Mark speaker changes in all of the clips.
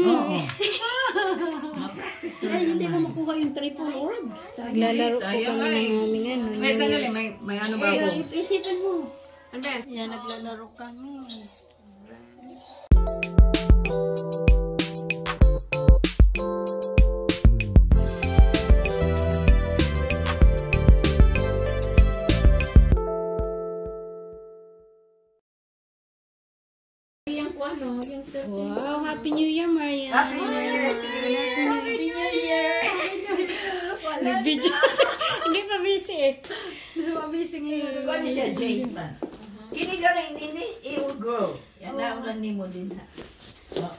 Speaker 1: Oo. Ay, hindi mo makuha yung triple orb.
Speaker 2: Naglalaro po kami ng aming ano.
Speaker 3: May sandali, may ano ba ako?
Speaker 1: Isipin mo.
Speaker 3: Andun.
Speaker 2: Yan, naglalaro kami. Wow, Happy New Year, Marian.
Speaker 1: Happy New Year! Happy New Year!
Speaker 2: Nag-video. Hindi pa busy eh. Hindi pa busy ngayon.
Speaker 1: Kung ano siya, Jade man. Kini ka rin, hindi, it will grow. Yan na ulan ni mo din ha.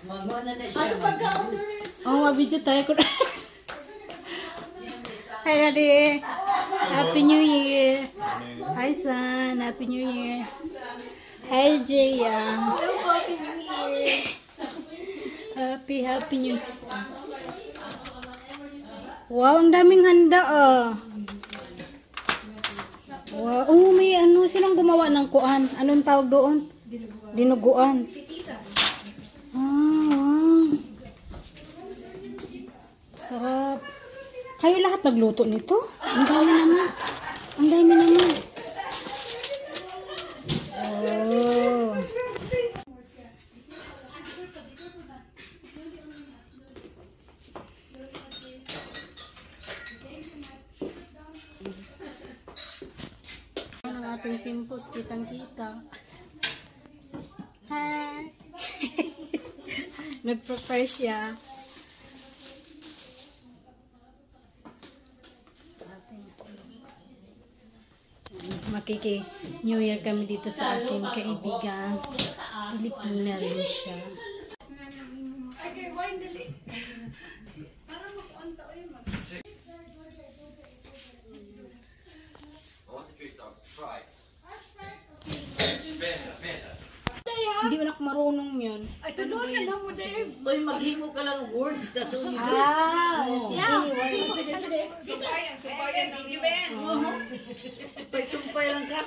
Speaker 1: Mag-una na siya. Ano pagka-order
Speaker 2: Oh, mabidyo tayo ko na. Hi, Daddy. Happy New Year. Hi, son. Happy New Year. Hi, Jaya.
Speaker 1: Happy New Year!
Speaker 2: Happy New Year. Wow, ang daming handa ah. Wow, oh, may ano, silang gumawa ng kuan? Anong tawag doon? Dinuguan. Ah, wow. Sarap. Kayo lahat nagluto nito? Ang dami naman. Ang dami naman. Oh. Ang ating pimples, kitang-kita. Hi! Nag-prepare siya. Makiki-New Year kami dito sa aking kaibigan. Pilipina rin siya. Hindi mo na marunong yun.
Speaker 1: Ay, tulungan na lang mo, Dave. Uy, maghimo ka lang words. That's all you do.
Speaker 3: Subayan, hindi ba yan?
Speaker 1: Sumpay lang ka.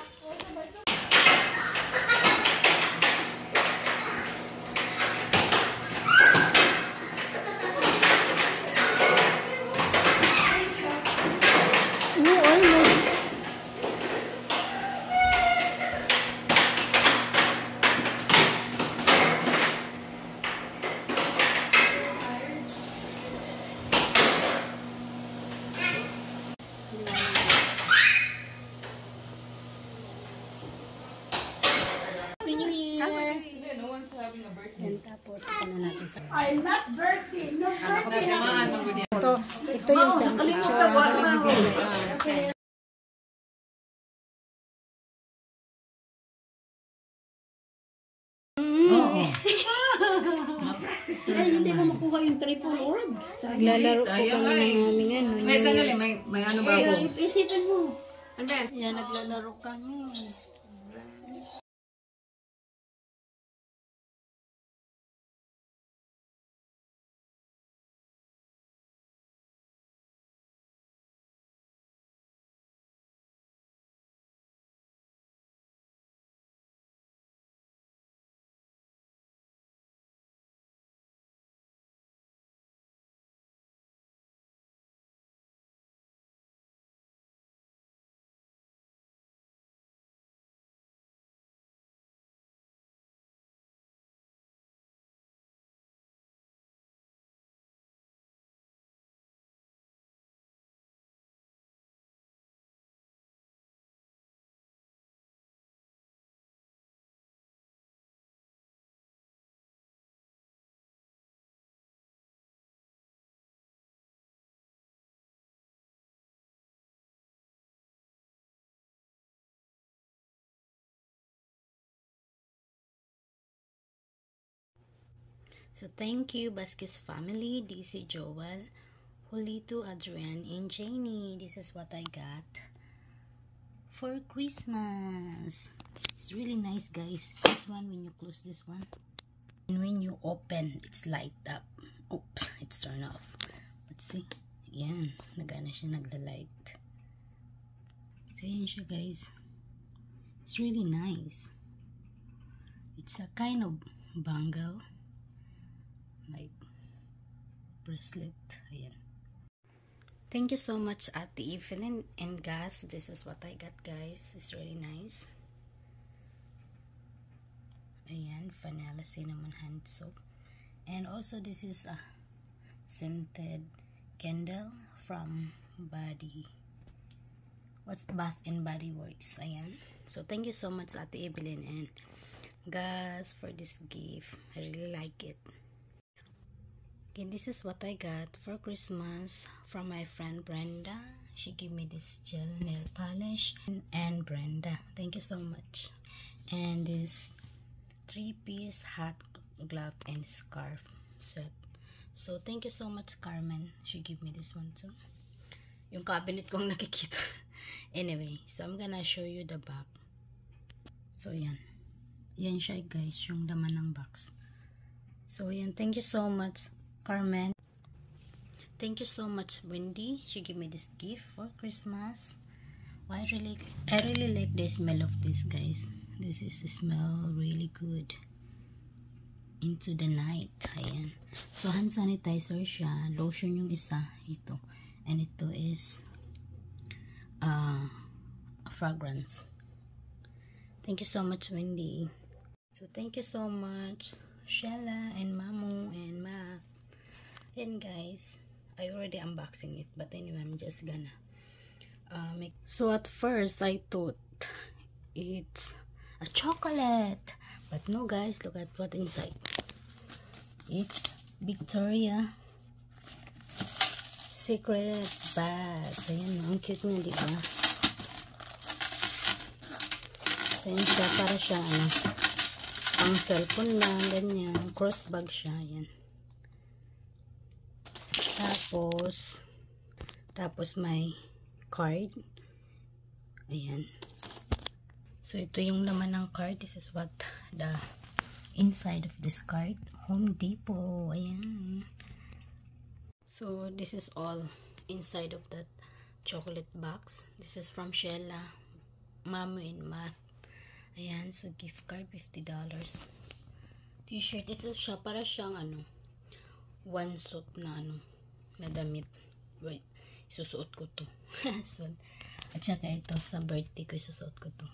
Speaker 2: Yan, tapos ano natin sa...
Speaker 1: I'm not birthday. No birthday.
Speaker 2: Ito yung
Speaker 1: Nakalimutan ko. Oo. Ay, hindi mo makuha yung triple orb.
Speaker 2: Naglalaro po kami ng aming ano.
Speaker 3: May sandali, may ano ba ako?
Speaker 1: Isipin mo.
Speaker 3: Andun.
Speaker 2: Yan, naglalaro kami. So, thank you, Baskis family. This is Joel, Julito, Adrian, and Janie. This is what I got for Christmas. It's really nice, guys. This one, when you close this one, and when you open, it's light up. Oops, it's turned off. But see, yan, nagana siya, nagla-light. So, yan siya, guys. It's really nice. It's a kind of bangle. Like, bracelet. Ayan. Thank you so much Ate Evelyn and Gus. This is what I got, guys. It's really nice. Ayan, vanilla cinnamon hand soap. And also this is a scented candle from Bath and Body Works. Ayan. So thank you so much Ate Evelyn and Gus for this gift. I really like it. Okay, this is what I got for Christmas from my friend Brenda. She gave me this gel nail polish. And Brenda, thank you so much. And this 3-piece hat glove and scarf set. So thank you so much Carmen. She gave me this one too. Yung cabinet kong nakikita. Anyway, so I'm gonna show you the back. So yan. Yan siya guys, yung laman ng box. So yan, thank you so much Carmen. Thank you so much Wendy. She gave me this gift for Christmas. I really like the smell of this, guys. This is smell really good. Into the night. Ayan. So hand sanitizer siya. Lotion yung isa. Ito. And ito is a fragrance. Thank you so much Wendy. So thank you so much Shella and Mamu and Mac. And guys, I already unboxing it, but anyway, I'm just gonna make. So at first I thought it's a chocolate, but no guys, look at what inside. It's Victoria Secret bag. Ayan, ang cute niya, diba? Ayan siya, para siya ang cellphone lang, ganyan, cross bag siya. Ayan. Tapos may card. Ayan. So ito yung laman ng card. This is what the inside of this card. Home Depot. Ayan. So this is all inside of that chocolate box. This is from Shella, Mamu and Matt. Ayan. So gift card $50. T-shirt. Ito siya para siyang one suit na na damit. Wait, susuot ko to. So, at saka ito, sa birthday ko, susuot ko to.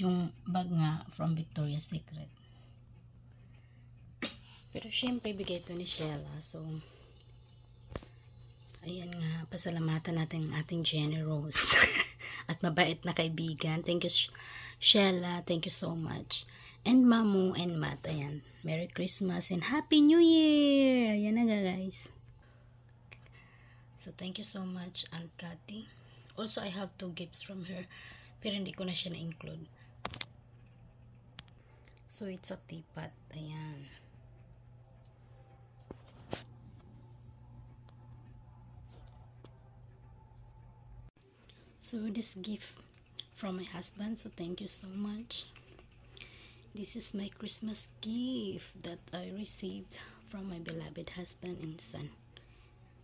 Speaker 2: Yung bag nga from Victoria's Secret. Pero syempre, bigay ito ni Shella. So, ayan nga, pasalamatan natin ang ating generous at mabait na kaibigan. Thank you, Shella. Thank you so much. And Mamu and Matt, ayan. Merry Christmas and Happy New Year! Ayan na guys. So, thank you so much, Aunt Cathy. Also, I have 2 gifts from her. Pero hindi ko na siya na-include. So, it's a teapot. Ayan. So, this gift from my husband. So, thank you so much. This is my Christmas gift that I received from my beloved husband and son.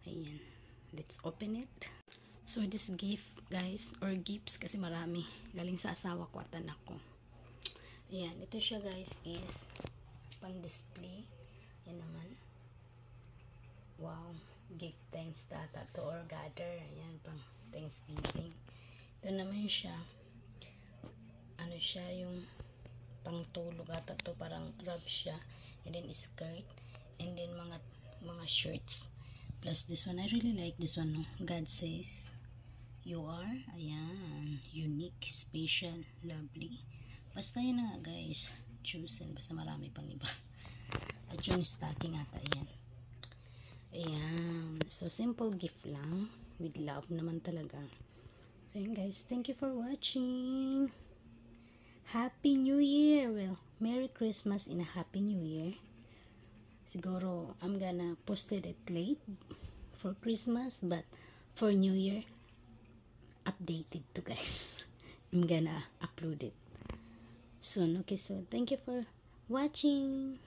Speaker 2: Ayan. Let's open it. So this gift guys, or gifts kasi marami, galing sa asawa ko at anak ko. Ayan, ito siya guys is pang display. Yan naman. Wow, give thanks tata to or gather. Ayan, pang Thanksgiving. Ito naman siya, siya yung pang tulog ata to, parang wrap siya, and then skirt, and then mga shirts. Plus this one, I really like this one, no? God says you are, ayan, unique, special, lovely. Basta yun na nga guys, choose, and basta marami pang iba. At yung stocking ata, ayan. Ayan, so simple gift lang, with love naman talaga. So yun guys, thank you for watching. Happy New Year! Well, Merry Christmas and a Happy New Year. Siguro, I'm gonna post it late for Christmas, but for New Year, updated to guys. I'm gonna upload it soon. Okay, so thank you for watching.